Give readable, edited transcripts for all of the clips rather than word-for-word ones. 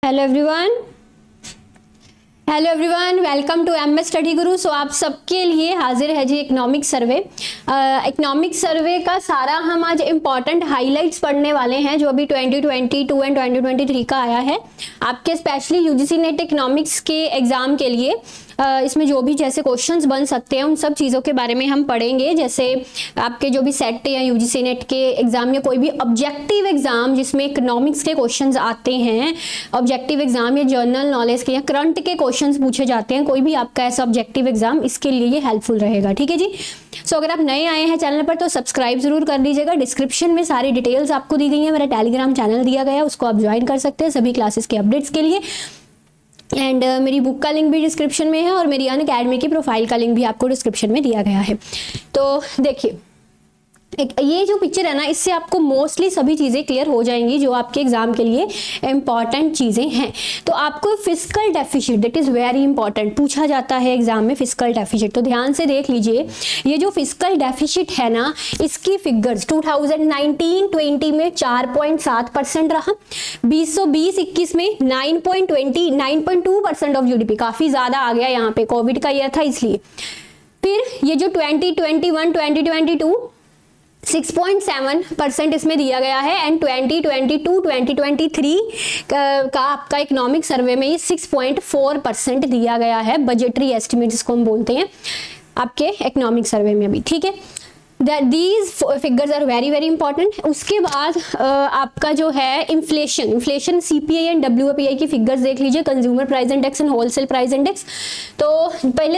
Hello everyone, welcome to MS study Guru. So आप सबके लिए हाजिर है जी इकोनॉमिक सर्वे। इकोनॉमिक सर्वे का सारा हम आज इम्पॉर्टेंट हाइलाइट्स पढ़ने वाले हैं जो अभी 2022 एंड 2023 का आया है आपके स्पेशली यूजीसी नेट इकोनॉमिक्स के एग्जाम के लिए। इसमें जो भी जैसे क्वेश्चंस बन सकते हैं उन सब चीज़ों के बारे में हम पढ़ेंगे। जैसे आपके जो भी सेट या यूजीसी नेट के एग्जाम या कोई भी ऑब्जेक्टिव एग्जाम जिसमें इकोनॉमिक्स के क्वेश्चंस आते हैं, ऑब्जेक्टिव एग्जाम या जर्नल नॉलेज के या करंट के क्वेश्चंस पूछे जाते हैं, कोई भी आपका ऐसा ऑब्जेक्टिव एग्जाम, इसके लिए ये हेल्पफुल रहेगा। ठीक है जी। सो अगर आप नए आए हैं चैनल पर तो सब्सक्राइब जरूर कर लीजिएगा। डिस्क्रिप्शन में सारी डिटेल्स आपको दी गई है, मेरा टेलीग्राम चैनल दिया गया है, उसको आप ज्वाइन कर सकते हैं सभी क्लासेस के अपडेट्स के लिए। एंड मेरी बुक का लिंक भी डिस्क्रिप्शन में है और मेरी अनअकैडमी की प्रोफाइल का लिंक भी आपको डिस्क्रिप्शन में दिया गया है। तो देखिए ये जो पिक्चर है ना, इससे आपको मोस्टली सभी चीज़ें क्लियर हो जाएंगी जो आपके एग्जाम के लिए इंपॉर्टेंट चीज़ें हैं। तो आपको fiscal deficit, that is very important, पूछा जाता है एग्जाम में फिस्कल डेफिसिट। तो ध्यान से देख लीजिए, ये जो फिस्कल डेफिसिट है ना, इसकी फिगर्स 2019-20 में 4.7% रहा, 2020-21 में 9.2% ऑफ जीडीपी, काफ़ी ज़्यादा आ गया यहाँ पे, कोविड का ईयर था इसलिए। फिर ये जो 2021-2022 6.7% इसमें दिया गया है एंड 2022-2023 का आपका इकोनॉमिक सर्वे में ये 6.4% दिया गया है, बजटरी एस्टिमेट जिसको हम बोलते हैं आपके इकोनॉमिक सर्वे में भी। ठीक है, these figures are very very important. उसके बाद आपका जो है इन्फ्लेशन सीपीआई एंड डब्ल्यूपीआई की फिगर्स देख लीजिए, consumer price index and wholesale price index. तो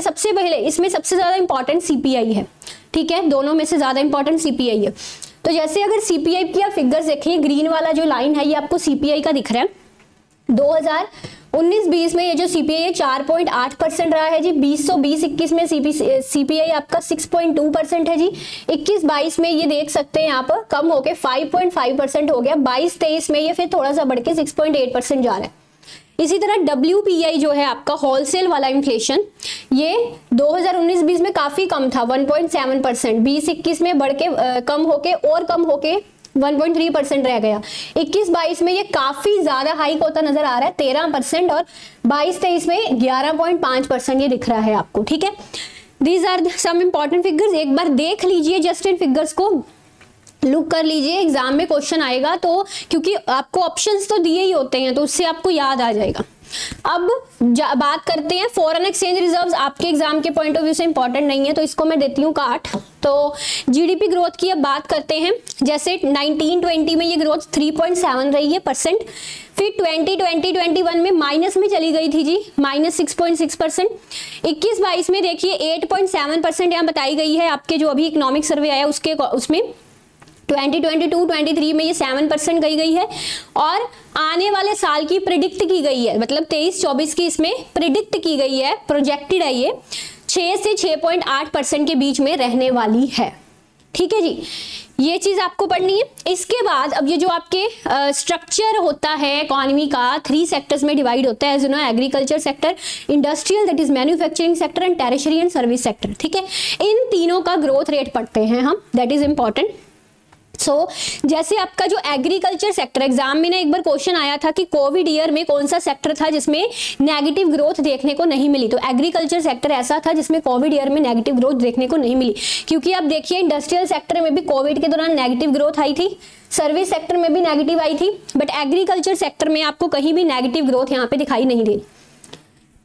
सबसे पहले इसमें सबसे ज़्यादा इंपॉर्टेंट सीपीआई है। ठीक है, दोनों में से ज़्यादा इंपॉर्टेंट सीपीआई है। तो जैसे अगर सीपीआई की आप फिगर्स देखिए, ग्रीन वाला जो लाइन है ये आपको सीपीआई का दिख रहा है। 2019-20 में ये जो सीपीआई है 4.8% रहा है जी। 2020-21 में सीपीआई आपका 6.2% है जी। 21-22 में ये देख सकते हैं यहाँ पर कम होके 5.5% हो गया। 22-23 में ये फिर थोड़ा सा बढ़ के 6.8% जा रहा है। इसी तरह WPI जो है आपका होलसेल वाला इन्फ्लेशन, ये 2019-20 में काफी कम था 1.7%, 20-21 में बढ़ के कम होके 1.3% रह गया। 21-22 में ये काफी ज्यादा हाइक होता नजर आ रहा है 13%, और 22-23 में 11.5% ये दिख रहा है आपको। ठीक है, these are some important figures, एक बार देख लीजिए, जस्ट इन फिगर्स को लुक कर लीजिए, एग्जाम में क्वेश्चन आएगा तो, क्योंकि आपको ऑप्शंस तो दिए ही होते हैं तो उससे आपको याद आ जाएगा। अब बात करते हैं फॉरेन एक्सचेंज रिजर्व्स, आपके एग्जाम के पॉइंट ऑफ व्यू से इंपॉर्टेंट नहीं है तो इसको मैं देती हूँ काट। तो जीडीपी ग्रोथ की अब बात करते हैं। जैसे 19-20 में ये ग्रोथ 3.7 रही है परसेंट, फिर 2020-21 में माइनस में चली गई थी जी, -6.6%। 21-22 में देखिए 8.7% यहाँ बताई गई है, आपके जो अभी इकोनॉमिक सर्वे आया उसमें 2022-23 में ये 7% गई है, और आने वाले साल की प्रिडिक्ट की गई है, मतलब 23-24 की इसमें प्रिडिक्ट की गई है, प्रोजेक्टेड है ये 6 से 6.8% के बीच में रहने वाली है। ठीक है जी, ये चीज आपको पढ़नी है। इसके बाद अब ये जो आपके स्ट्रक्चर होता है इकोनॉमी का, 3 सेक्टर्स में डिवाइड होता है as you know, agriculture sector, industrial that is manufacturing sector and tertiary and service sector. ठीक है, इन तीनों का ग्रोथ रेट पढ़ते हैं हम, दैट इज इंपॉर्टेंट। जैसे आपका जो एग्रीकल्चर सेक्टर, एग्जाम में ना एक बार क्वेश्चन आया था कि कोविड ईयर में कौन सा सेक्टर था जिसमें नेगेटिव ग्रोथ देखने को नहीं मिली, तो एग्रीकल्चर सेक्टर ऐसा था जिसमें कोविड ईयर में नेगेटिव ग्रोथ देखने को नहीं मिली। क्योंकि आप देखिए इंडस्ट्रियल सेक्टर में भी कोविड के दौरान नेगेटिव ग्रोथ आई थी, सर्विस सेक्टर में भी नेगेटिव आई थी, बट एग्रीकल्चर सेक्टर में आपको कहीं भी नेगेटिव ग्रोथ यहाँ पे दिखाई नहीं दी।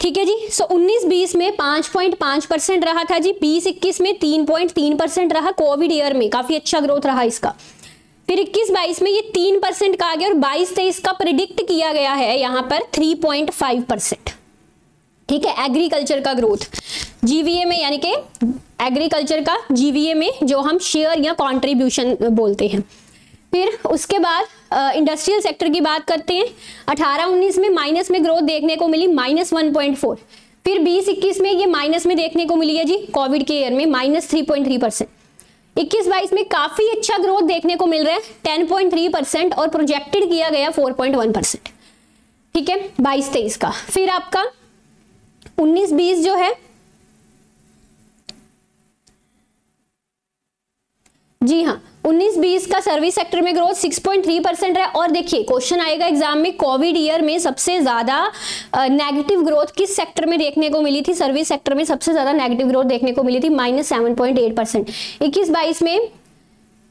ठीक है जी। 19-20 में 5.5% रहा था जी, 20-21 में 3.3% रहा, कोविड ईयर में काफी अच्छा ग्रोथ रहा इसका। फिर 21-22 में ये 3% का आ गया, और 22-23 का प्रिडिक्ट किया गया है यहाँ पर 3.5%। ठीक है, एग्रीकल्चर का ग्रोथ जीवीए में, यानी कि एग्रीकल्चर का जीवीए में जो हम शेयर या कॉन्ट्रीब्यूशन बोलते हैं। फिर उसके बाद इंडस्ट्रियल सेक्टर की बात करते हैं। 18-19 में माइनस में ग्रोथ देखने को मिली, -1.4। फिर 20-21 में ये माइनस में देखने को मिली है जी, कोविड के ईयर में -3.3%। 21-22 में काफी अच्छा ग्रोथ देखने को मिल रहा है 10.3%, और प्रोजेक्टेड किया गया 4.1%। ठीक है, 22-23 का। फिर आपका 19-20 जो है, जी हाँ, 19-20 का सर्विस सेक्टर में ग्रोथ 6.3% है। और देखिए क्वेश्चन आएगा एग्जाम में, कोविड ईयर में सबसे ज्यादा नेगेटिव ग्रोथ किस सेक्टर में देखने को मिली थी? सर्विस सेक्टर में सबसे ज्यादा नेगेटिव ग्रोथ देखने को मिली थी, -7.8%। 21-22 में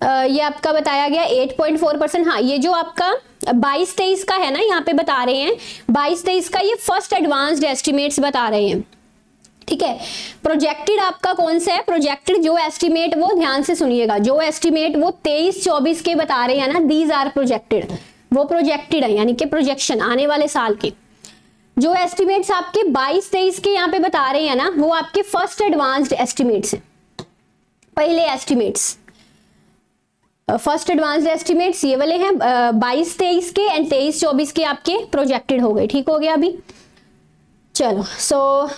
ये आपका बताया गया 8.4%। हाँ, ये जो आपका 22-23 का है ना, यहाँ पे बता रहे हैं 22-23 का, ये फर्स्ट एडवांस्ड एस्टिमेट्स बता रहे हैं, ठीक है। प्रोजेक्टेड आपका कौन सा है? प्रोजेक्टेड जो एस्टिमेट, वो ध्यान से सुनिएगा, जो एस्टिमेट वो 23-24 के बता रहे हैं ना, दीज आर प्रोजेक्टेड, वो प्रोजेक्टेड है, यानी कि प्रोजेक्शन आने वाले साल के। जो एस्टिमेट्स आपके 22-23 के यहाँ पे बता रहे हैं ना, वो आपके फर्स्ट एडवांस्ड एस्टिमेट्स हैं, पहले एस्टिमेट्स, फर्स्ट एडवांस्ड एस्टिमेट्स ये वाले हैं 22-23 के, एंड 23-24 के आपके प्रोजेक्टेड हो गए। ठीक हो गया अभी, चलो।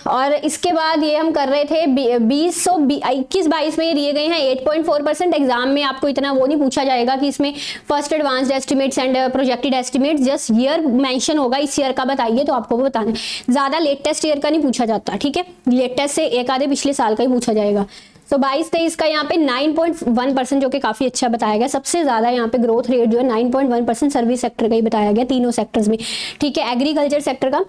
और इसके बाद ये हम कर रहे थे 21-22 में ये दिए गए हैं 8.4%। एग्जाम में आपको इतना वो नहीं पूछा जाएगा कि इसमें first advanced estimates and projected estimates, just year mention होगा, इस ईयर का बताइए, तो आपको वो बताना है। ज्यादा लेटेस्ट ईयर का नहीं पूछा जाता, ठीक है, लेटेस्ट से एक आधे पिछले साल का ही पूछा जाएगा। तो 22-23 का यहाँ पे 9.1%, जो कि काफी अच्छा बताया गया। सबसे ज्यादा यहाँ पे ग्रोथ रेट जो है 9.1% सर्विस सेक्टर का ही बताया गया, तीनों सेक्टर्स में, ठीक है। एग्रीकल्चर सेक्टर का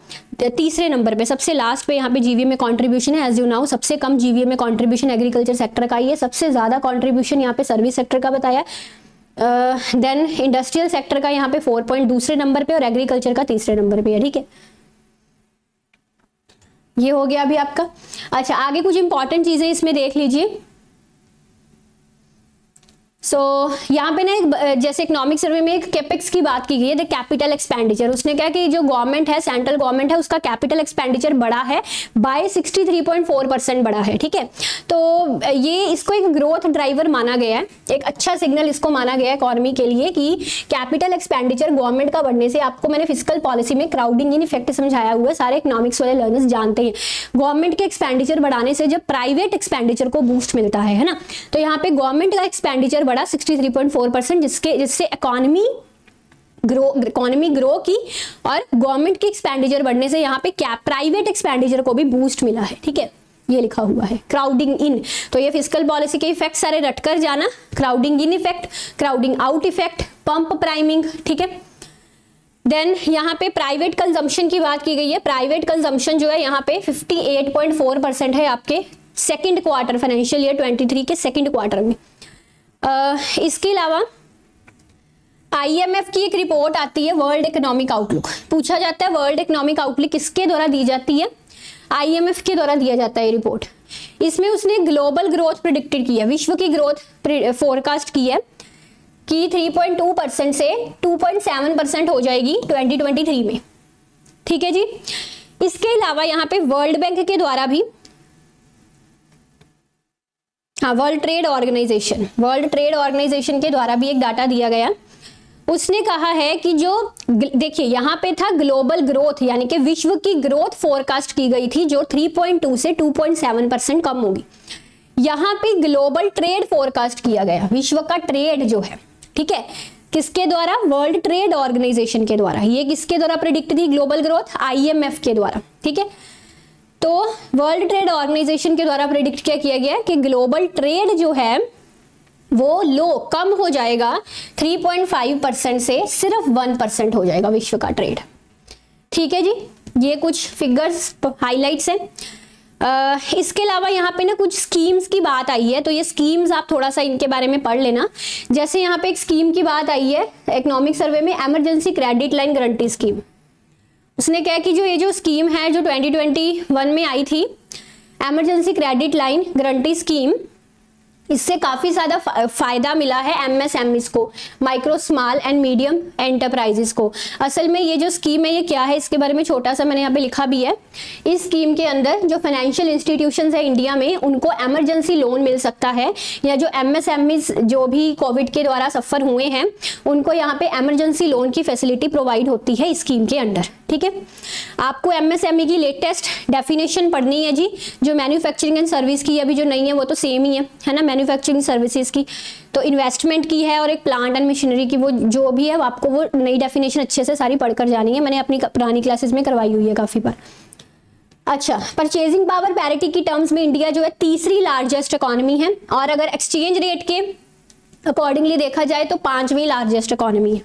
तीसरे नंबर पे, सबसे लास्ट पे यहाँ पे जीवीए में कंट्रीब्यूशन है, एज यू नाउ सबसे कम जीवीए में कंट्रीब्यूशन एग्रीकल्चर सेक्टर का ही है। सबसे ज्यादा कंट्रीब्यूशन यहाँ पे सर्विस सेक्टर का बताया। देन इंडस्ट्रियल सेक्टर का यहाँ पे 4 दूसरे नंबर पे, और एग्रीकल्चर का तीसरे नंबर पे है, ठीक है। ये हो गया अभी आपका। अच्छा, आगे कुछ इंपॉर्टेंट चीजें इसमें देख लीजिए। यहाँ पे ना जैसे इकोनॉमिक सर्वे में एक कैपेक्स की बात की गई है, द कैपिटल एक्सपेंडिचर। उसने कहा कि जो गवर्नमेंट है, सेंट्रल गवर्नमेंट है, उसका कैपिटल एक्सपेंडिचर बढ़ा है बाय 63.4% बढ़ा है, ठीक है। तो ये इसको एक ग्रोथ ड्राइवर माना गया है, एक अच्छा सिग्नल इसको माना गया है इकोनॉमी के लिए कि कैपिटल एक्सपेंडिचर गवर्नमेंट का बढ़ने से, आपको मैंने फिस्कल पॉलिसी में क्राउडिंग इन इफेक्ट समझाया हुआ है, सारे इकोनॉमिक्स वाले लर्नर्स जानते हैं। गवर्नमेंट के एक्सपेंडिचर बढ़ाने से जब प्राइवेट एक्सपेंडिचर को बूस्ट मिलता है ना, तो यहाँ पे गवर्नमेंट का एक्सपेंडिचर 63.4%, जिससे इकोनॉमी ग्रो की, और गवर्नमेंट की एक्सपेंडिचर बढ़ने से यहाँ पे प्राइवेट एक्सपेंडिचर को भी बूस्ट मिला है, ठीक है। ये लिखा हुआ है क्राउडिंग इन, तो ये फिस्कल पॉलिसी के इफेक्ट सारे रटकर जाना, crowding in effect, crowding out effect, pump priming, ठीक है। देन यहाँ पे प्राइवेट कंजम्पशन की बात की गई है। प्राइवेट कंजम्पशन जो है यहाँ पे 58.4% है आपके सेकंड क्वार्टर, फाइनेंशियल ईयर 23 के सेकंड क्वार्टर में। इसके अलावा आईएमएफ की एक रिपोर्ट आती है, वर्ल्ड इकोनॉमिक आउटलुक। पूछा जाता है वर्ल्ड इकोनॉमिक आउटलुक किसके द्वारा दी जाती है? आईएमएफ के द्वारा दिया जाता है ये रिपोर्ट। इसमें उसने ग्लोबल ग्रोथ प्रिडिक्टेड की है, विश्व की ग्रोथ फोरकास्ट की है कि 3.2% से 2.7% हो जाएगी 2023 में, ठीक है जी। इसके अलावा यहाँ पे वर्ल्ड बैंक के द्वारा भी, हाँ, वर्ल्ड ट्रेड ऑर्गेनाइजेशन के द्वारा भी एक डाटा दिया गया। उसने कहा है कि जो देखिए यहाँ पे था ग्लोबल ग्रोथ, यानी कि विश्व की ग्रोथ फोरकास्ट की गई थी जो 3.2 से 2.7% कम होगी। यहाँ पे ग्लोबल ट्रेड फोरकास्ट किया गया, विश्व का ट्रेड जो है, ठीक है, किसके द्वारा? वर्ल्ड ट्रेड ऑर्गेनाइजेशन के द्वारा। ये किसके द्वारा प्रेडिक्ट थी ग्लोबल ग्रोथ? आईएमएफ के द्वारा, ठीक है। तो वर्ल्ड ट्रेड ऑर्गेनाइजेशन के द्वारा प्रेडिक्ट क्या किया गया कि ग्लोबल ट्रेड जो है वो कम हो जाएगा 3.5% से सिर्फ 1% हो जाएगा विश्व का ट्रेड, ठीक है जी। ये कुछ फिगर्स हाइलाइट्स हैं। इसके अलावा यहाँ पे ना कुछ स्कीम्स की बात आई है, तो ये स्कीम्स आप थोड़ा सा इनके बारे में पढ़ लेना। जैसे यहाँ पे एक स्कीम की बात आई है इकोनॉमिक सर्वे में, emergency credit line guarantee scheme. उसने कहा कि जो ये जो स्कीम है जो 2021 में आई थी, emergency credit line guarantee scheme, इससे काफी ज्यादा फायदा मिला है एमएसएमईज को, micro small and medium enterprises को। असल में ये जो स्कीम है ये क्या है, इसके बारे में छोटा सा मैंने यहाँ पे लिखा भी है। इस स्कीम के अंदर जो फाइनेंशियल इंस्टीट्यूशंस है इंडिया में, उनको इमरजेंसी लोन मिल सकता है, या जो एमएसएमईज जो भी कोविड के द्वारा सफर हुए हैं उनको यहाँ पे इमरजेंसी लोन की फैसिलिटी प्रोवाइड होती है इस स्कीम के अंडर, ठीक है। आपको एमएसएमई की लेटेस्ट डेफिनेशन पढ़नी है जी, जो मैन्युफैक्चरिंग एंड सर्विस की अभी जो नहीं है वो तो सेम ही है ना, मैन्युफैक्चरिंग सर्विसेज की तो इन्वेस्टमेंट की है, और एक प्लांट एंड मशीनरी की वो जो भी है, आपको वो नई डेफिनेशन अच्छे से सारी पढ़कर जानी है, मैंने अपनी पुरानी क्लासेस में करवाई हुई है काफी बार। अच्छा, परचेजिंग पावर पैरिटी की टर्म्स में इंडिया जो है तीसरी लार्जेस्ट इकोनॉमी है, और अगर एक्सचेंज रेट के अकॉर्डिंगली देखा जाए तो 5वीं लार्जेस्ट इकोनॉमी है।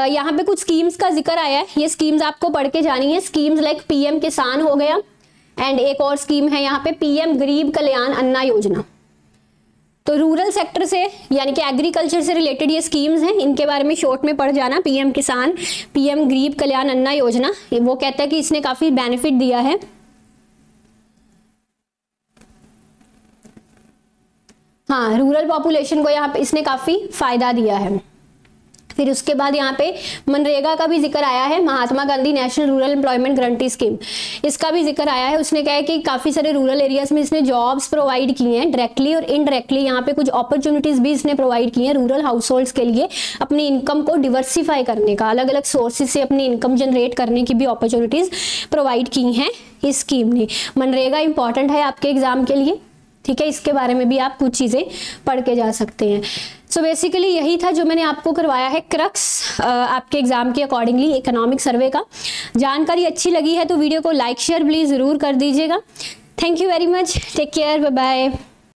यहाँ पे कुछ स्कीम्स का जिक्र आया है, ये स्कीम्स आपको पढ़ के जानी है। स्कीम्स लाइक पीएम किसान हो गया, एंड एक और स्कीम है यहाँ पे पीएम गरीब कल्याण अन्ना योजना। तो रूरल सेक्टर से यानी कि एग्रीकल्चर से रिलेटेड ये स्कीम्स हैं, इनके बारे में शॉर्ट में पढ़ जाना। पीएम किसान, पीएम गरीब कल्याण अन्ना योजना, वो कहता है कि इसने काफी बेनिफिट दिया है। हाँ, रूरल पॉपुलेशन को यहाँ पे इसने काफी फायदा दिया है। फिर उसके बाद यहाँ पे मनरेगा का भी जिक्र आया है, Mahatma Gandhi National Rural Employment Guarantee Scheme, इसका भी जिक्र आया है। उसने कहा है कि काफी सारे रूरल एरियाज में इसने जॉब्स प्रोवाइड की हैं डायरेक्टली और इनडायरेक्टली। यहाँ पे कुछ अपॉर्चुनिटीज भी इसने प्रोवाइड की हैं रूरल हाउस होल्ड्स के लिए, अपनी इनकम को डिवर्सिफाई करने का, अलग अलग सोर्सेज से अपनी इनकम जनरेट करने की भी अपॉर्चुनिटीज प्रोवाइड की हैं इस स्कीम ने। मनरेगा इंपॉर्टेंट है आपके एग्जाम के लिए, ठीक है, इसके बारे में भी आप कुछ चीजें पढ़ के जा सकते हैं। सो बेसिकली यही था जो मैंने आपको करवाया है क्रक्स आपके एग्जाम के अकॉर्डिंगली इकोनॉमिक सर्वे का। जानकारी अच्छी लगी है तो वीडियो को लाइक शेयर प्लीज जरूर कर दीजिएगा। Thank you very much, take care, bye bye.